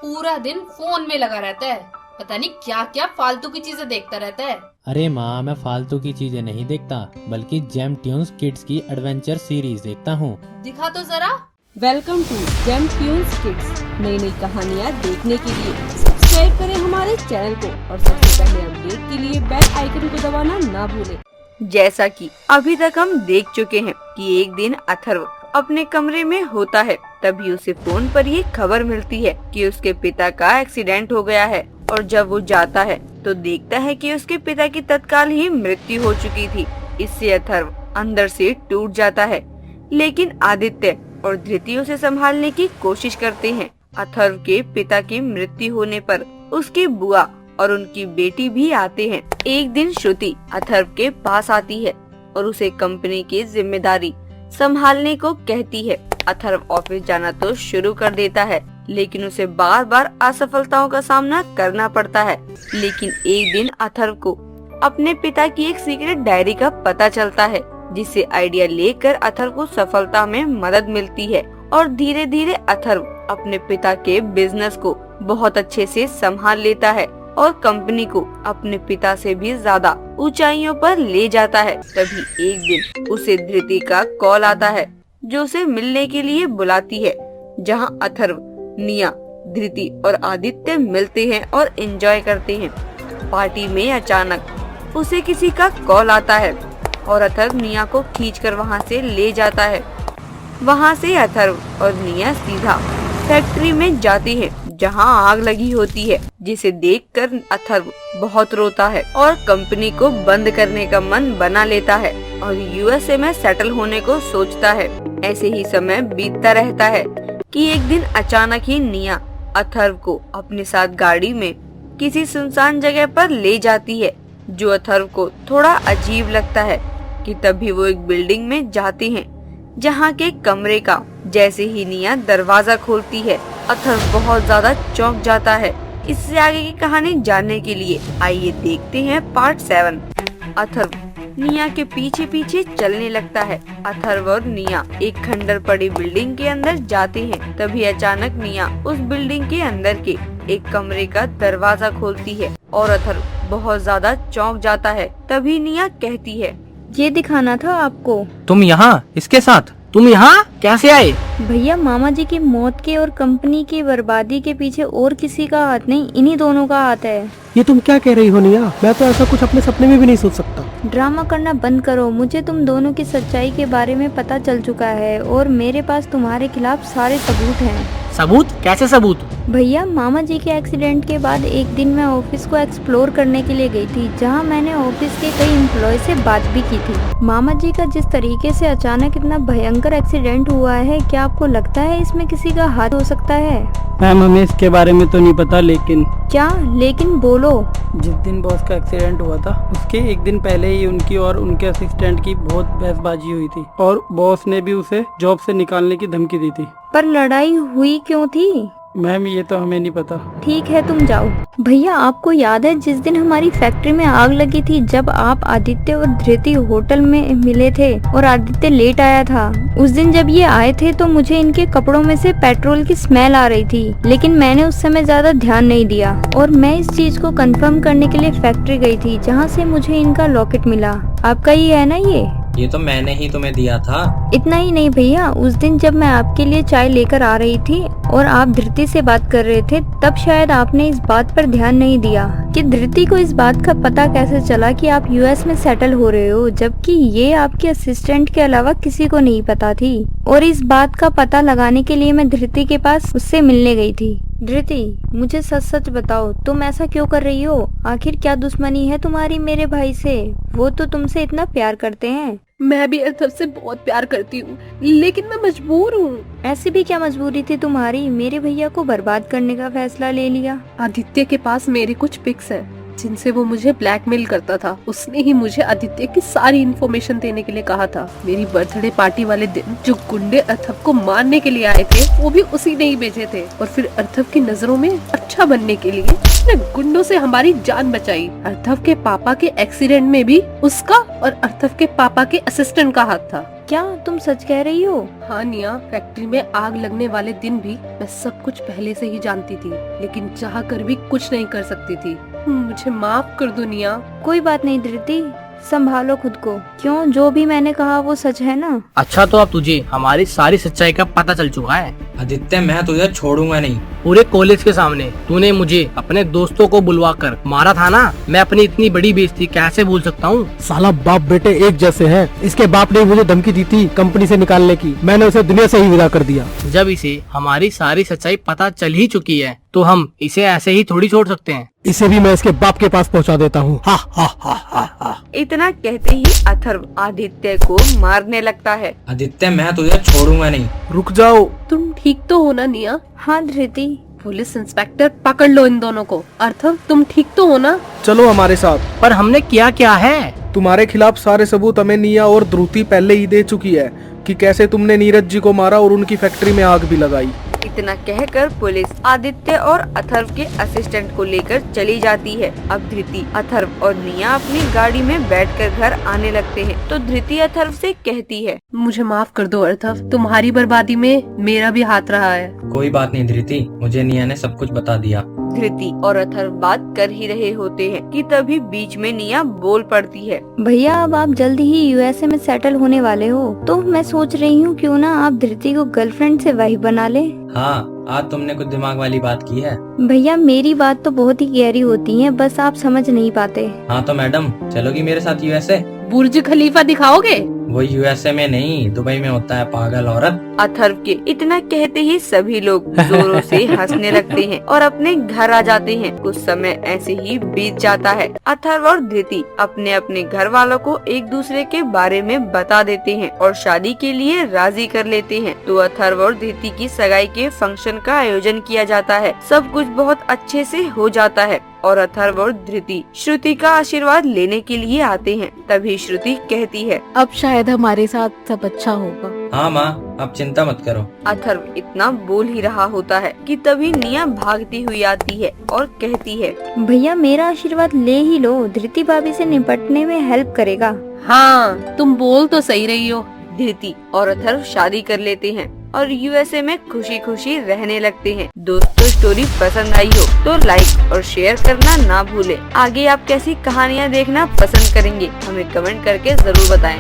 पूरा दिन फोन में लगा रहता है। पता नहीं क्या क्या फालतू की चीजें देखता रहता है। अरे माँ, मैं फालतू की चीजें नहीं देखता, बल्कि जेम ट्यून्स किड्स की एडवेंचर सीरीज देखता हूँ। दिखा तो जरा। Welcome to Gem Tunes Kids. नई नई कहानियाँ देखने के लिए सब्सक्राइब करें हमारे चैनल को और सबसे पहले अपडेट के लिए बेल आइकन को दबाना ना भूलें। जैसा कि अभी तक हम देख चुके हैं कि एक दिन अथर्व अपने कमरे में होता है, तभी उसे फोन पर ये खबर मिलती है कि उसके पिता का एक्सीडेंट हो गया है। और जब वो जाता है तो देखता है कि उसके पिता की तत्काल ही मृत्यु हो चुकी थी। इससे अथर्व अंदर से टूट जाता है, लेकिन आदित्य और धृति उसे संभालने की कोशिश करते हैं। अथर्व के पिता की मृत्यु होने पर उसकी बुआ और उनकी बेटी भी आते हैं। एक दिन श्रुति अथर्व के पास आती है और उसे कंपनी की जिम्मेदारी संभालने को कहती है। अथर्व ऑफिस जाना तो शुरू कर देता है, लेकिन उसे बार बार असफलताओं का सामना करना पड़ता है। लेकिन एक दिन अथर्व को अपने पिता की एक सीक्रेट डायरी का पता चलता है, जिससे आइडिया लेकर अथर्व को सफलता में मदद मिलती है। और धीरे धीरे अथर्व अपने पिता के बिजनेस को बहुत अच्छे से संभाल लेता है और कंपनी को अपने पिता से भी ज्यादा ऊंचाइयों पर ले जाता है। तभी एक दिन उसे धृति का कॉल आता है, जो उसे मिलने के लिए बुलाती है, जहां अथर्व, निया, धृति और आदित्य मिलते हैं और एंजॉय करते हैं। पार्टी में अचानक उसे किसी का कॉल आता है और अथर्व निया को खींचकर वहां से ले जाता है। वहां से अथर्व और निया सीधा फैक्ट्री में जाती है, जहां आग लगी होती है, जिसे देखकर अथर्व बहुत रोता है और कंपनी को बंद करने का मन बना लेता है और यूएसए में सेटल होने को सोचता है। ऐसे ही समय बीतता रहता है कि एक दिन अचानक ही निया अथर्व को अपने साथ गाड़ी में किसी सुनसान जगह पर ले जाती है, जो अथर्व को थोड़ा अजीब लगता है। कि तभी वो एक बिल्डिंग में जाते हैं, जहाँ के कमरे का जैसे ही निया दरवाजा खोलती है, अथर्व बहुत ज्यादा चौंक जाता है। इससे आगे की कहानी जानने के लिए आइए देखते हैं पार्ट 7। अथर्व निया के पीछे पीछे चलने लगता है। अथर्व और निया एक खंडर पड़ी बिल्डिंग के अंदर जाते हैं। तभी अचानक निया उस बिल्डिंग के अंदर के एक कमरे का दरवाजा खोलती है और अथर्व बहुत ज्यादा चौंक जाता है। तभी निया कहती है, ये दिखाना था आपको। तुम यहाँ इसके साथ? तुम यहाँ कैसे आए? भैया, मामा जी की मौत के और कंपनी की बर्बादी के पीछे और किसी का हाथ नहीं, इन्हीं दोनों का हाथ है। ये तुम क्या कह रही हो निया? मैं तो ऐसा कुछ अपने सपने में भी नहीं सोच सकता। ड्रामा करना बंद करो। मुझे तुम दोनों की सच्चाई के बारे में पता चल चुका है और मेरे पास तुम्हारे खिलाफ सारे सबूत हैं। सबूत? कैसे सबूत? भैया, मामा जी के एक्सीडेंट के बाद एक दिन मैं ऑफिस को एक्सप्लोर करने के लिए गई थी, जहां मैंने ऑफिस के कई एम्प्लॉय से बात भी की थी। मामा जी का जिस तरीके से अचानक इतना भयंकर एक्सीडेंट हुआ है, क्या आपको लगता है इसमें किसी का हाथ हो सकता है? मैम, हमें इसके बारे में तो नहीं पता, लेकिन क्या? लेकिन बोलो। जिस दिन बॉस का एक्सीडेंट हुआ था, उसके एक दिन पहले ही उनकी और उनके असिस्टेंट की बहुत बहसबाजी हुई थी और बॉस ने भी उसे जॉब से निकालने की धमकी दी थी। पर लड़ाई हुई क्यों थी? मैम, ये तो हमें नहीं पता। ठीक है, तुम जाओ। भैया, आपको याद है जिस दिन हमारी फैक्ट्री में आग लगी थी, जब आप आदित्य और धृति होटल में मिले थे और आदित्य लेट आया था? उस दिन जब ये आए थे तो मुझे इनके कपड़ों में से पेट्रोल की स्मेल आ रही थी, लेकिन मैंने उस समय ज्यादा ध्यान नहीं दिया और मैं इस चीज को कंफर्म करने के लिए फैक्ट्री गई थी, जहाँ से मुझे इनका लॉकेट मिला। आपका ही है ना ये तो मैंने ही तुम्हें दिया था। इतना ही नहीं भैया, उस दिन जब मैं आपके लिए चाय लेकर आ रही थी और आप धृति से बात कर रहे थे, तब शायद आपने इस बात पर ध्यान नहीं दिया कि धृति को इस बात का पता कैसे चला कि आप यूएस में सेटल हो रहे हो, जबकि ये आपके असिस्टेंट के अलावा किसी को नहीं पता थी। और इस बात का पता लगाने के लिए मैं धृति के पास उससे मिलने गई थी। धृति, मुझे सच सच बताओ, तुम ऐसा क्यों कर रही हो? आखिर क्या दुश्मनी है तुम्हारी मेरे भाई से? वो तो तुमसे इतना प्यार करते हैं। मैं भी अथर्व से बहुत प्यार करती हूँ, लेकिन मैं मजबूर हूँ। ऐसी भी क्या मजबूरी थी तुम्हारी? मेरे भैया को बर्बाद करने का फैसला ले लिया। आदित्य के पास मेरे कुछ पिक्स हैं, जिनसे वो मुझे ब्लैकमेल करता था। उसने ही मुझे आदित्य की सारी इन्फॉर्मेशन देने के लिए कहा था। मेरी बर्थडे पार्टी वाले दिन जो गुंडे अर्थव को मारने के लिए आए थे, वो भी उसी ने ही भेजे थे। और फिर अर्थव की नजरों में अच्छा बनने के लिए उसने गुंडों से हमारी जान बचाई। अर्थव के पापा के एक्सीडेंट में भी उसका और अर्थव के पापा के असिस्टेंट का हाथ था। क्या तुम सच कह रही हो? हाँ निया, फैक्ट्री में आग लगने वाले दिन भी मैं सब कुछ पहले से ही जानती थी, लेकिन चाह कर भी कुछ नहीं कर सकती थी। मुझे माफ कर दो निया। कोई बात नहीं धृति, संभालो खुद को। क्यों, जो भी मैंने कहा वो सच है ना? अच्छा तो अब तुझे हमारी सारी सच्चाई का पता चल चुका है। आदित्य मैं तुझे छोड़ूंगा नहीं। पूरे कॉलेज के सामने तूने मुझे अपने दोस्तों को बुलवाकर मारा था ना, मैं अपनी इतनी बड़ी बेइज्जती कैसे भूल सकता हूँ। साला बाप बेटे एक जैसे हैं। इसके बाप ने मुझे धमकी दी थी कंपनी से निकालने की, मैंने उसे दुनिया से ही विदा कर दिया। जब इसे हमारी सारी सच्चाई पता चल ही चुकी है तो हम इसे ऐसे ही थोड़ी छोड़ सकते हैं। इसे भी मैं इसके बाप के पास पहुंचा देता हूँ। हा हा हा हा हा। इतना कहते ही अथर्व आदित्य को मारने लगता है। आदित्य मैं तुझे छोड़ूंगा नहीं। रुक जाओ। तुम ठीक तो हो ना निया? हाँ धृति। पुलिस इंस्पेक्टर पकड़ लो इन दोनों को। अर्थव तुम ठीक तो हो ना? चलो हमारे साथ। पर हमने किया क्या है? तुम्हारे खिलाफ सारे सबूत हमें निया और ध्रुति पहले ही दे चुकी है कि कैसे तुमने नीरज जी को मारा और उनकी फैक्ट्री में आग भी लगाई। इतना कहकर पुलिस आदित्य और अथर्व के असिस्टेंट को लेकर चली जाती है। अब धृति, अथर्व और निया अपनी गाड़ी में बैठकर घर आने लगते हैं तो धृति अथर्व से कहती है, मुझे माफ कर दो अर्थव, तुम्हारी बर्बादी में मेरा भी हाथ रहा है। कोई बात नहीं धृति, मुझे निया ने सब कुछ बता दिया। धृति और अथर्व बात कर ही रहे होते हैं कि तभी बीच में निया बोल पड़ती है, भैया अब आप जल्दी ही यूएसए में सेटल होने वाले हो, तो मैं सोच रही हूँ क्यों ना आप धृति को गर्लफ्रेंड से वाइफ बना ले। हाँ, आज तुमने कुछ दिमाग वाली बात की है। भैया मेरी बात तो बहुत ही गहरी होती है, बस आप समझ नहीं पाते। हाँ तो मैडम चलोगी मेरे साथ यूएसए? बुर्ज खलीफा दिखाओगे? वो यूएसए में नहीं, दुबई में होता है पागल औरत। अथर्व के इतना कहते ही सभी लोग जोरों से हंसने लगते हैं और अपने घर आ जाते हैं। कुछ समय ऐसे ही बीत जाता है। अथर्व और धृति अपने अपने घर वालों को एक दूसरे के बारे में बता देते हैं और शादी के लिए राजी कर लेते हैं। तो अथर्व और धृति की सगाई के फंक्शन का आयोजन किया जाता है। सब कुछ बहुत अच्छे से हो जाता है और अथर्व और धृति श्रुति का आशीर्वाद लेने के लिए आते हैं। तभी श्रुति कहती है, अब शायद हमारे साथ सब अच्छा होगा। हाँ माँ, अब चिंता मत करो। अथर्व इतना बोल ही रहा होता है कि तभी निया भागती हुई आती है और कहती है, भैया मेरा आशीर्वाद ले ही लो, धृति भाभी से निपटने में हेल्प करेगा। हाँ तुम बोल तो सही रही हो। धृति और अथर्व शादी कर लेते हैं और यूएसए में खुशी खुशी रहने लगते हैं। दोस्तों स्टोरी पसंद आई हो तो लाइक और शेयर करना ना भूलें। आगे आप कैसी कहानियाँ देखना पसंद करेंगे हमें कमेंट करके जरूर बताएं।